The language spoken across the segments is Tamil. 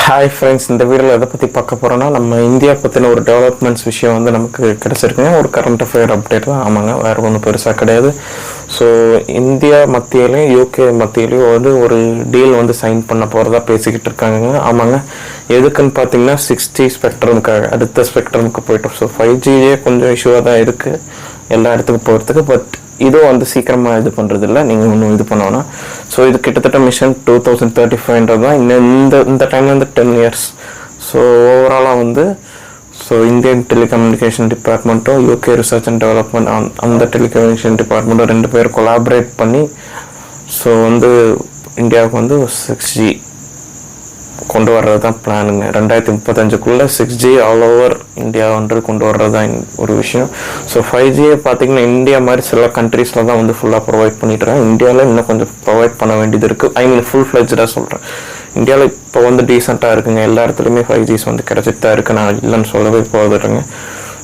ஹாய் ஃப்ரெண்ட்ஸ், இந்த வீடியோவில் எதை பற்றி பார்க்க போகிறோன்னா, நம்ம இந்தியா பற்றின ஒரு டெவலப்மெண்ட்ஸ் விஷயம் வந்து நமக்கு கிடச்சிருக்குங்க. ஒரு கரண்ட் அஃபேர் அப்டேட் தான். ஆமாங்க, வேறு ஒன்றும் பெருசாக கிடையாது. ஸோ இந்தியா மத்தியிலையும் யூகே மத்தியிலையும் வந்து ஒரு டீல் வந்து சைன் பண்ண போகிறதா பேசிக்கிட்டு இருக்காங்க. ஆமாங்க, எதுக்குன்னு பார்த்தீங்கன்னா 6G ஸ்பெக்ட்ரமுக்காக, அடுத்த ஸ்பெக்ட்ரமுக்கு போயிட்டோம். ஸோ 5Gயே கொஞ்சம் இஷ்யூவாக தான் இருக்குது எல்லா இடத்துக்கும் போகிறதுக்கு. பட் இதுவும் வந்து சீக்கிரமாக இது பண்ணுறது இல்லை, நீங்கள் ஒன்றும் இது பண்ணோன்னா. ஸோ இது கிட்டத்தட்ட மிஷன் 2035 தான். இந்த டைமில் வந்து 10 years. ஸோ ஓவராலாக வந்து இந்தியன் டெலிகம்யூனிகேஷன் டிபார்ட்மெண்ட்டும் யூகே ரிசர்ச் அண்ட் டெவலப்மெண்ட் அந்த டெலிகம்யூனிகேஷன் டிபார்ட்மெண்ட்டும் 2 பேர் கொலாபரேட் பண்ணி வந்து இந்தியாவுக்கு வந்து 6G கொண்டு வர்றது தான் பிளானுங்க. 2035 6G ஆல் ஓவர் இந்தியா வந்து கொண்டு வர்றது தான் ஒரு விஷயம். ஸோ 5Gயை பார்த்தீங்கன்னா இந்தியா மாதிரி சில கண்ட்ரீஸில் தான் வந்து ஃபுல்லாக ப்ரொவைட் பண்ணிட்டுருக்காங்க. இந்தியாவில் இன்னும் கொஞ்சம் ப்ரொவைட் பண்ண வேண்டியது இருக்குது. ஃபுல் ஃப்ளெஜ்டாக சொல்கிறேன். இந்தியாவில் இப்போ வந்து டீசெண்டாக இருக்குங்க, எல்லா இடத்துலையுமே 5Gs வந்து கிடச்சிட்டு தான் இருக்குது. நான் இல்லைன்னு சொல்லவே போதுறேங்க.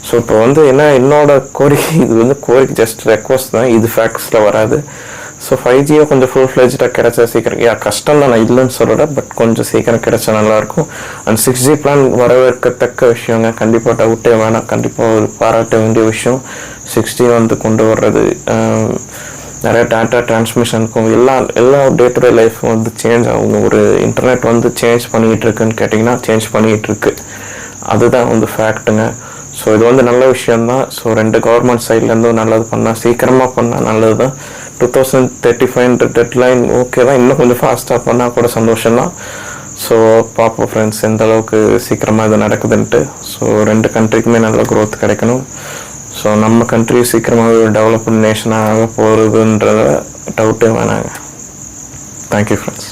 ஸோ இப்போ வந்து என்னோட கோரிக்கை, இது வந்து கோரிக்கை ஜஸ்ட் ரெக்வஸ்ட் தான், இது ஃபேக்ட்ஸில் வராது. ஸோ 5Gயை கொஞ்சம் ஃபுல் ஃப்ளெஜ்டாக கிடைச்சா சீக்கிரம், கஷ்டம் தான், நான் இல்லைன்னு சொல்லலை, பட் கொஞ்சம் சீக்கிரம் கிடைச்சா நல்லாயிருக்கும். அண்ட் 6G பிளான் வரவேற்கத்தக்க விஷயங்க. கண்டிப்பாக டவுட்டே வேணாம், கண்டிப்பாக ஒரு பாராட்ட வேண்டிய விஷயம். 6G வந்து கொண்டு வர்றது நிறைய டேட்டா டிரான்ஸ்மிஷனுக்கும் எல்லா டே டு டே லைஃப்பும் வந்து சேஞ்ச் ஆகும். ஒரு இன்டர்நெட் வந்து சேஞ்ச் பண்ணிகிட்டு இருக்குன்னு கேட்டிங்கன்னா சேஞ்ச் பண்ணிகிட்டு இருக்கு, அதுதான் வந்து ஃபேக்ட்டுங்க. ஸோ இது வந்து நல்ல விஷயந்தான். ஸோ 2 கவர்மெண்ட் சைட்லேருந்தும் நல்லது பண்ணால், சீக்கிரமாக பண்ணால் நல்லது தான். 2035 டெட்லைன் ஓகே தான், இன்னும் கொஞ்சம் ஃபாஸ்ட்டாக பண்ணால் கூட சந்தோஷம்தான். ஸோ பார்ப்போம் ஃப்ரெண்ட்ஸ் எந்த அளவுக்கு சீக்கிரமாக இது நடக்குதுன்ட்டு. ஸோ 2 கண்ட்ரிக்குமே நல்ல க்ரோத் கிடைக்கணும். ஸோ நம்ம கண்ட்ரி சீக்கிரமாக டெவலப்டு நேஷனாக போகிறதுன்றத டவுட்டே வேணாங்க. Thank you friends.